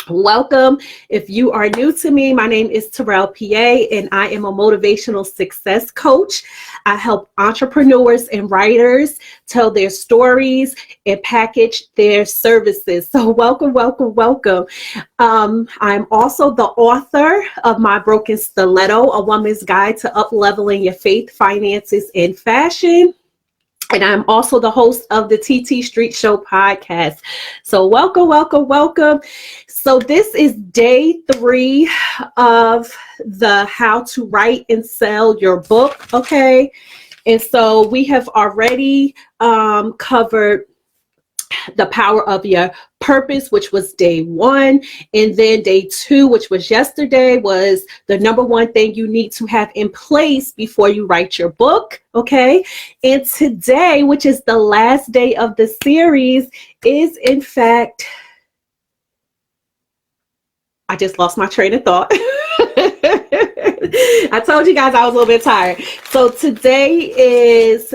Welcome. If you are new to me, my name is Terrell PA, and I am a motivational success coach. I help entrepreneurs and writers tell their stories and package their services. So welcome, welcome, welcome. I'm also the author of My Broken Stiletto, A Woman's Guide to Up-Leveling Your Faith, Finances, and Fashion. And I'm also the host of the TT Street Show podcast. So welcome, welcome, welcome. So this is day 3 of the How to Write and Sell Your Book. Okay. And so we have already covered the power of your purpose, which was day 1. And then day 2, which was yesterday, was the number 1 thing you need to have in place before you write your book. Okay. And today, which is the last day of the series, is in fact, I just lost my train of thought. I told you guys I was a little bit tired. So today is,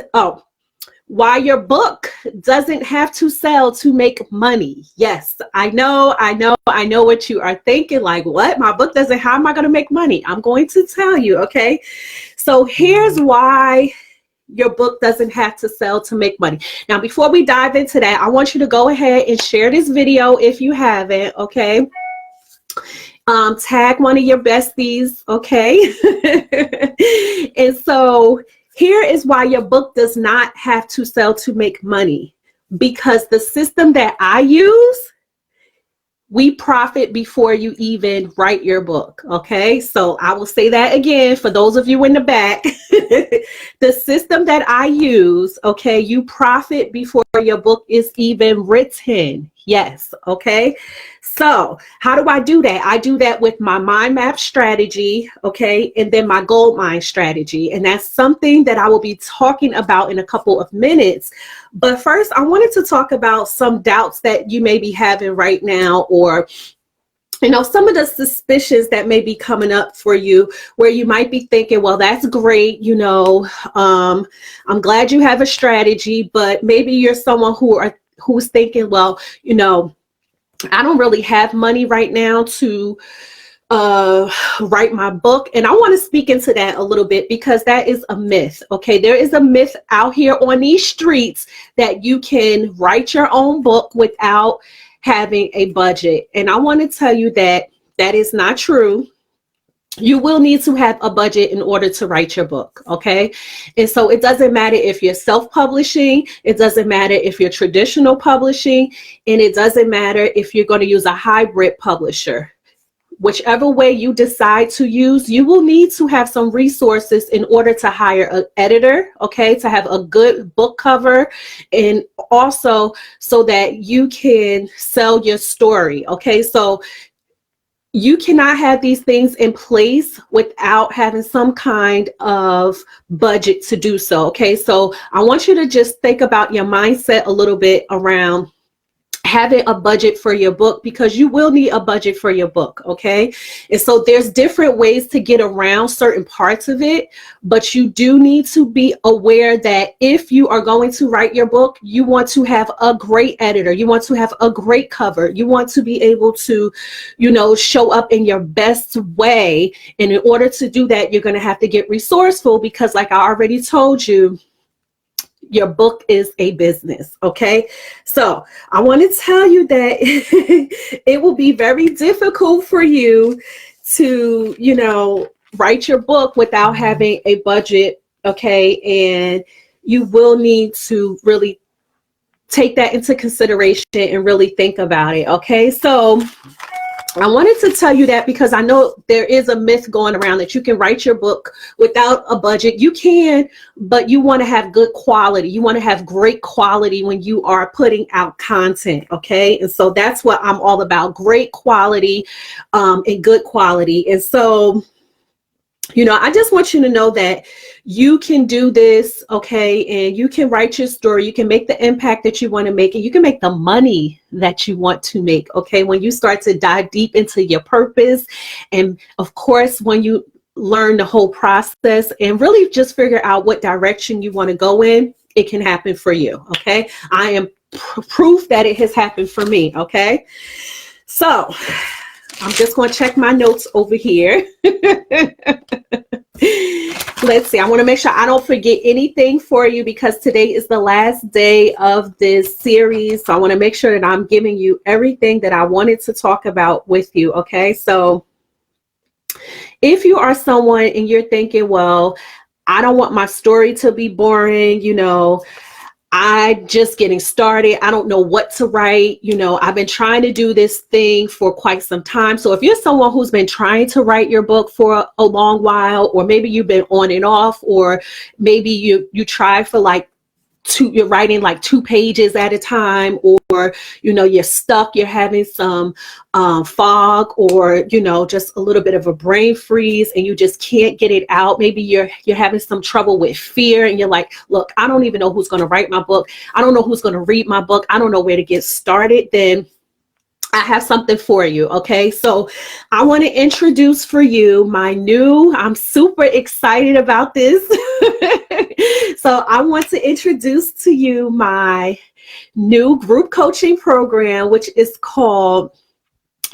why your book doesn't have to sell to make money. Yes, I know what you are thinking. Like, what? My book doesn't, how am I going to make money? I'm going to tell you, okay? So here's why your book doesn't have to sell to make money. Now, before we dive into that, I want you to go ahead and share this video if you haven't, okay? Tag one of your besties, okay? And so here is why your book does not have to sell to make money. Because the system that I use, we profit before you even write your book. Okay, so I will say that again for those of you in the back. The system that I use, okay, you profit before your book is even written. Yes, okay. So how do I do that? I do that with my mind map strategy, okay, and then my Goldmine strategy. And that's something that I will be talking about in a couple of minutes. But first, I wanted to talk about some doubts that you may be having right now, or some of the suspicions that may be coming up for you, where you might be thinking, well, that's great. I'm glad you have a strategy, but maybe you're someone who's thinking, well, I don't really have money right now to write my book. And I want to speak into that a little bit, because that is a myth. Okay, there is a myth out here on these streets that you can write your own book without having a budget. And I want to tell you that that is not true. You will need to have a budget in order to write your book, okay? And so it doesn't matter if you're self-publishing, it doesn't matter if you're traditional publishing, and it doesn't matter if you're going to use a hybrid publisher. Whichever way you decide to use, you will need to have some resources in order to hire an editor, okay, to have a good book cover, and also so that you can sell your story, okay? So you cannot have these things in place without having some kind of budget to do so, okay? So I want you to just think about your mindset a little bit around having a budget for your book, because you will need a budget for your book, okay? And so there's different ways to get around certain parts of it, but you do need to be aware that if you are going to write your book, you want to have a great editor, you want to have a great cover, you want to be able to, show up in your best way. And in order to do that, you're going to have to get resourceful, because like I already told you, your book is a business, okay? So I want to tell you that it will be very difficult for you to, write your book without having a budget, okay? And you will need to really take that into consideration and really think about it, okay? So I wanted to tell you that because I know there is a myth going around that you can write your book without a budget. You can, but you want to have good quality. You want to have great quality when you are putting out content, okay? And so that's what I'm all about, great quality and good quality. And so, I just want you to know that you can do this, okay? And you can write your story. You can make the impact that you want to make, and you can make the money that you want to make, okay? When you start to dive deep into your purpose, and of course, when you learn the whole process and really just figure out what direction you want to go in, it can happen for you. Okay. I am proof that it has happened for me. Okay. So I'm just going to check my notes over here. Let's see. I want to make sure I don't forget anything for you because today is the last day of this series. So I want to make sure that I'm giving you everything that I wanted to talk about with you. Okay. So if you are someone and you're thinking, well, I don't want my story to be boring, you know, I just getting started. I don't know what to write. You know, I've been trying to do this thing for quite some time. So if you're someone who's been trying to write your book for a long while, or maybe you've been on and off, or maybe you try for like you're writing like 2 pages at a time, or, you know, you're stuck, you're having some fog, or, you know, just a little bit of a brain freeze and you just can't get it out. Maybe you're having some trouble with fear and you're like, look, I don't even know who's going to write my book. I don't know who's going to read my book. I don't know where to get started. Then I have something for you. Okay. So I want to introduce for you I'm super excited about this. So I want to introduce to you my new group coaching program, which is called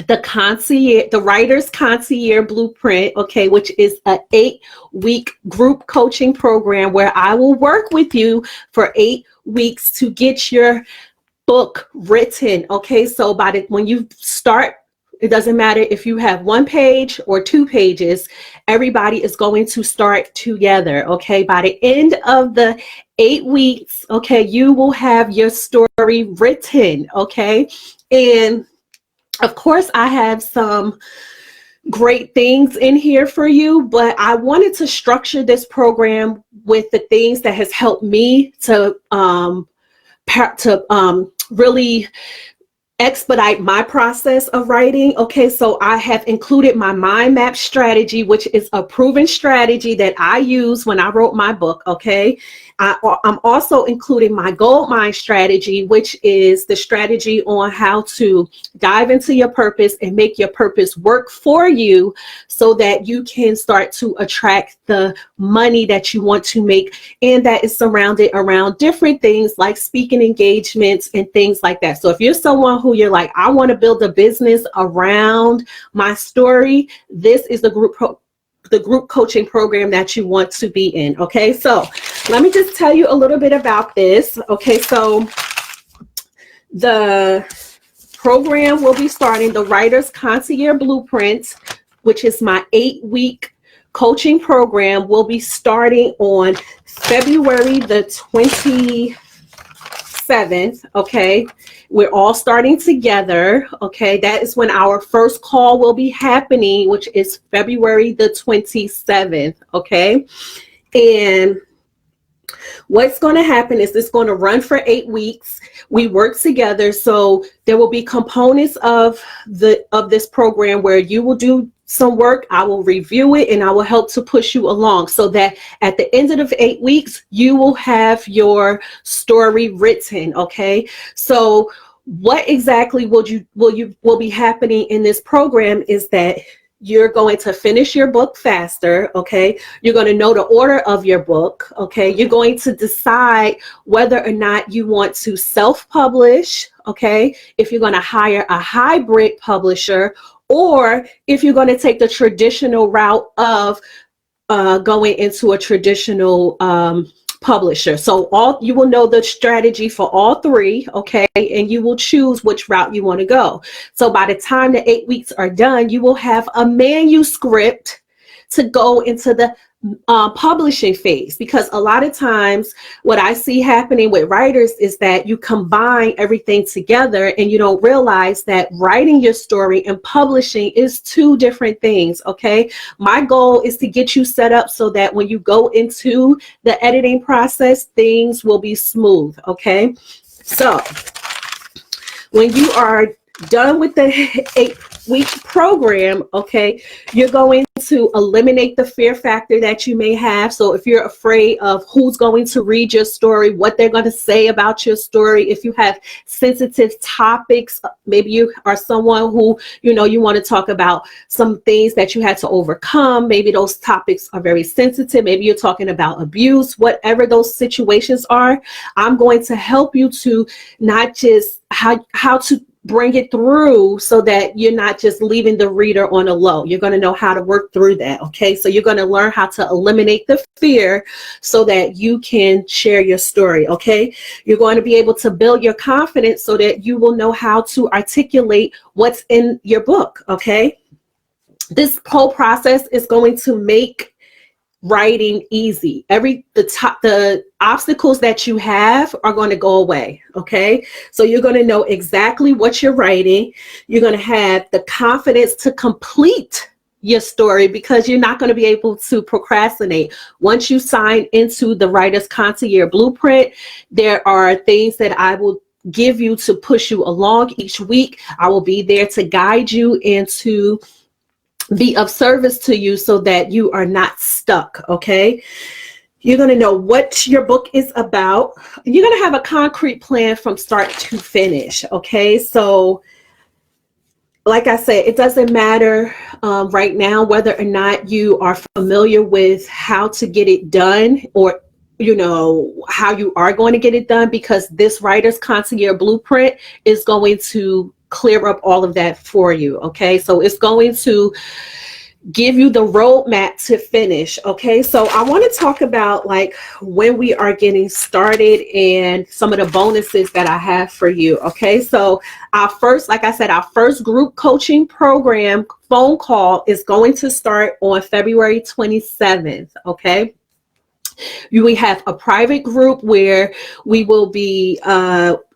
the Writer's Concierge Blueprint. Okay. Which is an 8-week group coaching program where I will work with you for 8 weeks to get your book written. Okay, so when you start, it doesn't matter if you have 1 page or 2 pages, everybody is going to start together. Okay, by the end of the 8 weeks, okay, you will have your story written. Okay, and of course I have some great things in here for you, but I wanted to structure this program with the things that has helped me to really expedite my process of writing. Okay, so I have included my mind map strategy, which is a proven strategy that I use when I wrote my book. Okay, I'm also including my Goldmine strategy, which is the strategy on how to dive into your purpose and make your purpose work for you so that you can start to attract the money that you want to make. And that is surrounded around different things like speaking engagements and things like that. So if you're someone who you're like, I want to build a business around my story, this is the group coaching program that you want to be in. Okay, so let me just tell you a little bit about this. Okay, so the program will be starting, the Writer's Concierge Blueprint, which is my 8-week coaching program, will be starting on February the 27th. Okay, we're all starting together. Okay, that is when our first call will be happening, which is February the 27th. Okay, and what's going to happen is it's going to run for 8 weeks. We work together, so there will be components of this program where you will do some work, I will review it, and I will help to push you along so that at the end of the 8 weeks, you will have your story written. Okay, so what exactly will be happening in this program is that you're going to finish your book faster. Okay, you're going to know the order of your book. Okay, you're going to decide whether or not you want to self-publish. Okay, if you're going to hire a hybrid publisher, or if you're going to take the traditional route of going into a traditional publisher. So you will know the strategy for all 3, okay, and you will choose which route you want to go. So by the time the 8 weeks are done, you will have a manuscript to go into the publishing phase, because a lot of times what I see happening with writers is that you combine everything together and you don't realize that writing your story and publishing is 2 different things. Okay, my goal is to get you set up so that when you go into the editing process, things will be smooth. Okay, so when you are done with the week program, okay, you're going to eliminate the fear factor that you may have. So if you're afraid of who's going to read your story, what they're going to say about your story, if you have sensitive topics, maybe you are someone who, you want to talk about some things that you had to overcome. Maybe those topics are very sensitive. Maybe you're talking about abuse, whatever those situations are. I'm going to help you to not just how to bring it through so that you're not just leaving the reader on a low. You're going to know how to work through that. Okay. So you're going to learn how to eliminate the fear so that you can share your story. Okay. You're going to be able to build your confidence so that you will know how to articulate what's in your book. Okay. This whole process is going to make writing easy. The obstacles that you have are going to go away. Okay. So you're going to know exactly what you're writing. You're going to have the confidence to complete your story because you're not going to be able to procrastinate. Once you sign into the Writer's Concierge Blueprint, there are things that I will give you to push you along each week. I will be there to guide you and to be of service to you so that you are not stuck. Okay. You're going to know what your book is about. You're going to have a concrete plan from start to finish. Okay. So like I said, it doesn't matter right now whether or not you are familiar with how to get it done or how you are going to get it done, because this Writer's Concierge Blueprint is going to clear up all of that for you. Okay. So it's going to give you the roadmap to finish. Okay. So I want to talk about like when we are getting started and some of the bonuses that I have for you. Okay. So our first group coaching program phone call is going to start on February 27th. Okay. We have a private group where we will be,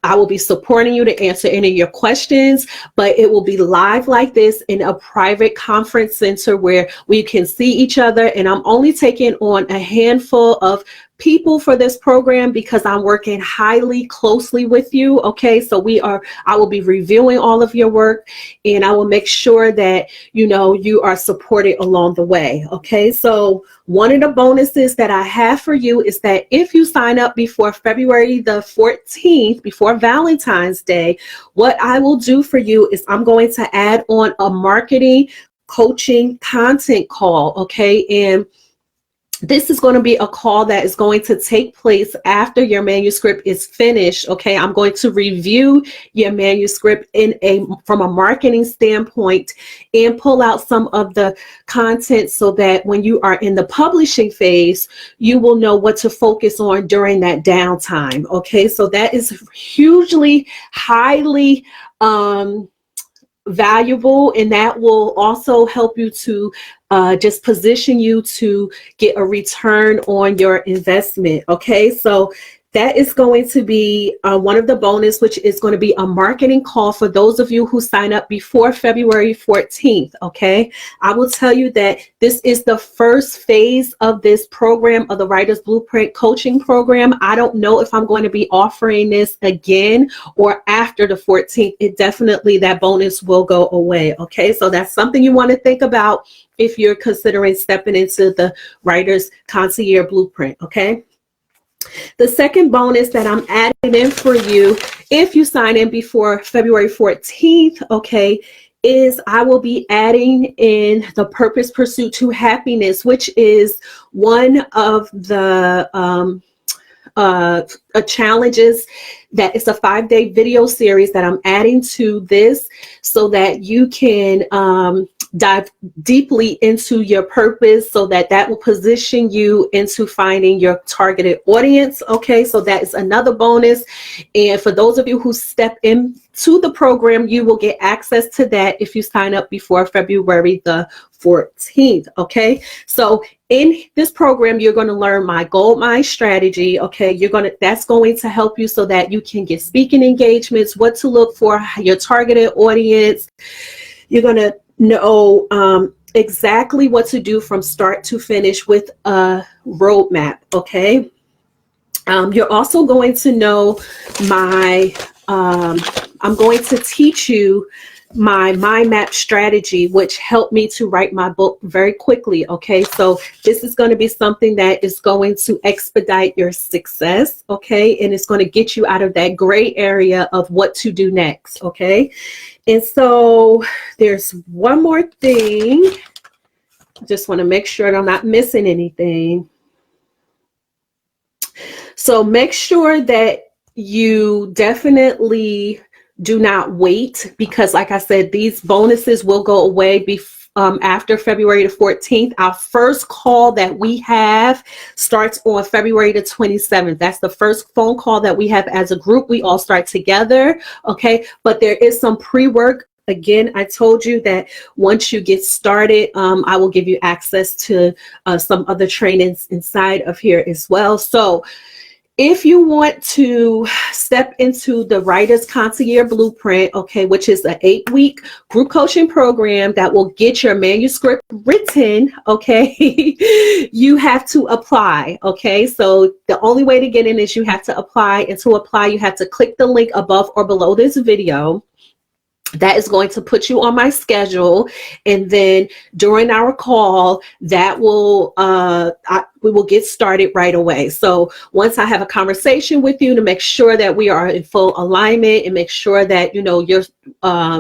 I will be supporting you to answer any of your questions, but it will be live like this in a private conference center where we can see each other. And I'm only taking on a handful of people for this program because I'm working highly closely with you. Okay. So I will be reviewing all of your work and I will make sure that, you are supported along the way. Okay. So one of the bonuses that I have for you is that if you sign up before February the 14th, before Valentine's Day, what I will do for you is I'm going to add on a marketing coaching content call. Okay. And this is going to be a call that is going to take place after your manuscript is finished. Okay. I'm going to review your manuscript from a marketing standpoint and pull out some of the content so that when you are in the publishing phase, you will know what to focus on during that downtime. Okay. So that is hugely, highly, valuable, and that will also help you to just position you to get a return on your investment. Okay, so that is going to be one of the bonus, which is going to be a marketing call for those of you who sign up before February 14th. Okay, I will tell you that this is the first phase of this program, of the Writer's Blueprint coaching program. I don't know if I'm going to be offering this again or after the 14th. It definitely, that bonus will go away. Okay, so that's something you want to think about if you're considering stepping into the Writer's Concierge Blueprint. Okay. The second bonus that I'm adding in for you, if you sign in before February 14th, okay, is I will be adding in the Purpose Pursuit to Happiness, which is one of the challenges that it's a 5-day video series that I'm adding to this so that you can dive deeply into your purpose, so that will position you into finding your targeted audience. Okay, so that is another bonus. And for those of you who step into the program, you will get access to that if you sign up before February the 14th. Okay, so in this program, you're going to learn my Goldmine Strategy. Okay, that's going to help you so that you can get speaking engagements, what to look for, your targeted audience. You're going to know exactly what to do from start to finish with a roadmap. Okay. You're also going to know I'm going to teach you my mind map strategy, which helped me to write my book very quickly. Okay, so this is going to be something that is going to expedite your success. Okay, and it's going to get you out of that gray area of what to do next. Okay, and so there's one more thing. Just want to make sure that I'm not missing anything. So make sure that you definitely do not wait, because like I said, these bonuses will go away after February the 14th. Our first call that we have starts on February the 27th. That's the first phone call that we have as a group. We all start together. Okay, but there is some pre-work. Again, I told you that once you get started, I will give you access to some other trainings inside of here as well. So if you want to step into the Writer's Concierge Blueprint, okay, which is an 8-week group coaching program that will get your manuscript written, okay, you have to apply, okay? So the only way to get in is you have to apply, and to apply, you have to click the link above or below this video. That is going to put you on my schedule, and then during our call, that will we will get started right away. So once I have a conversation with you to make sure that we are in full alignment, and make sure that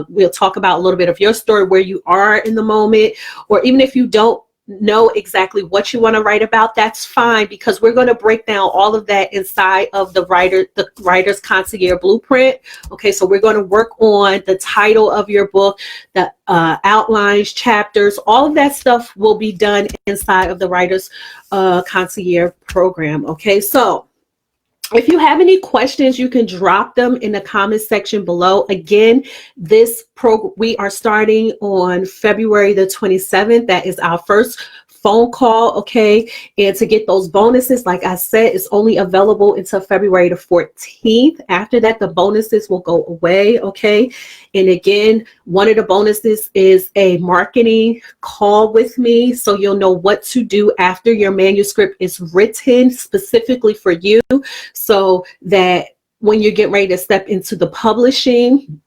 we'll talk about a little bit of your story, where you are in the moment, or even if you don't know exactly what you want to write about, that's fine, because we're going to break down all of that inside of the Writer's Concierge Blueprint. Okay, so we're going to work on the title of your book, the outlines, chapters, all of that stuff will be done inside of the Writer's Concierge program. Okay, so if you have any questions, you can drop them in the comment section below. Again, we are starting on February the 27th. That is our first phone call, okay? And to get those bonuses, like I said, it's only available until February the 14th. After that, the bonuses will go away, okay? And again, one of the bonuses is a marketing call with me, so you'll know what to do after your manuscript is written specifically for you, so that when you get ready to step into the publishing,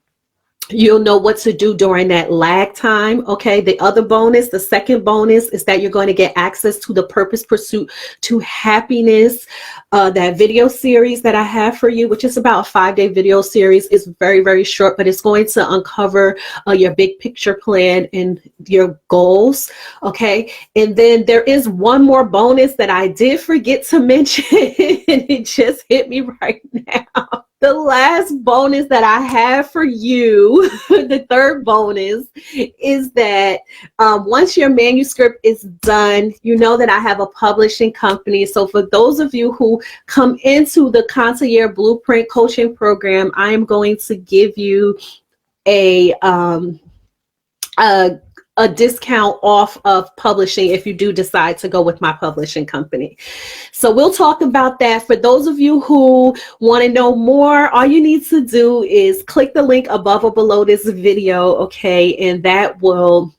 you'll know what to do during that lag time. Okay, the other bonus, the second bonus, is that you're going to get access to the Purpose Pursuit to Happiness, that video series that I have for you, which is about a 5-day video series. It's very, very short, but it's going to uncover your big picture plan and your goals. Okay, and then there is one more bonus that I did forget to mention, and it just hit me right now. The last bonus that I have for you, the third bonus, is that once your manuscript is done, you know that I have a publishing company. So for those of you who come into the Concierge Blueprint coaching program, I am going to give you a discount off of publishing if you do decide to go with my publishing company. So we'll talk about that. For those of you who want to know more, all you need to do is click the link above or below this video, okay? And that will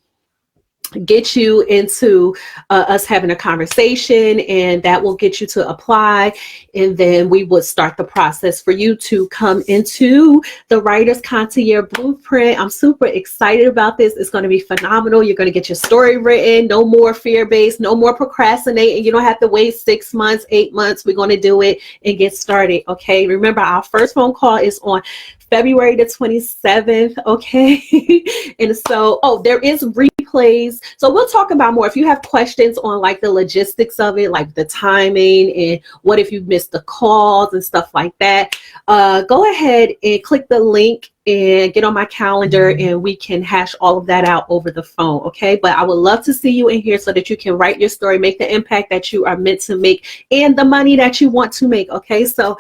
get you into us having a conversation, and that will get you to apply, and then we would start the process for you to come into the Writer's Concierge Blueprint. I'm super excited about this. It's going to be phenomenal. You're going to get your story written. No more fear-based, no more procrastinating. You don't have to wait 6 months, 8 months. We're going to do it and get started. Okay, remember, our first phone call is on February the 27th. Okay, and so there is replays. So we'll talk about more. If you have questions on like the logistics of it, like the timing, and what if you missed the calls and stuff like that, go ahead and click the link and get on my calendar, and we can hash all of that out over the phone. Okay, but I would love to see you in here so that you can write your story, make the impact that you are meant to make, and the money that you want to make. Okay, so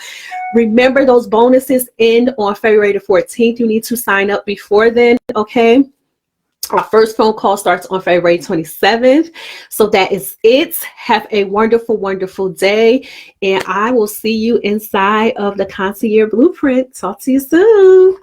remember, those bonuses end on February the 14th. You need to sign up before then. Okay, our first phone call starts on February 27th. So that is it. Have a wonderful, wonderful day. And I will see you inside of the Concierge Blueprint. Talk to you soon.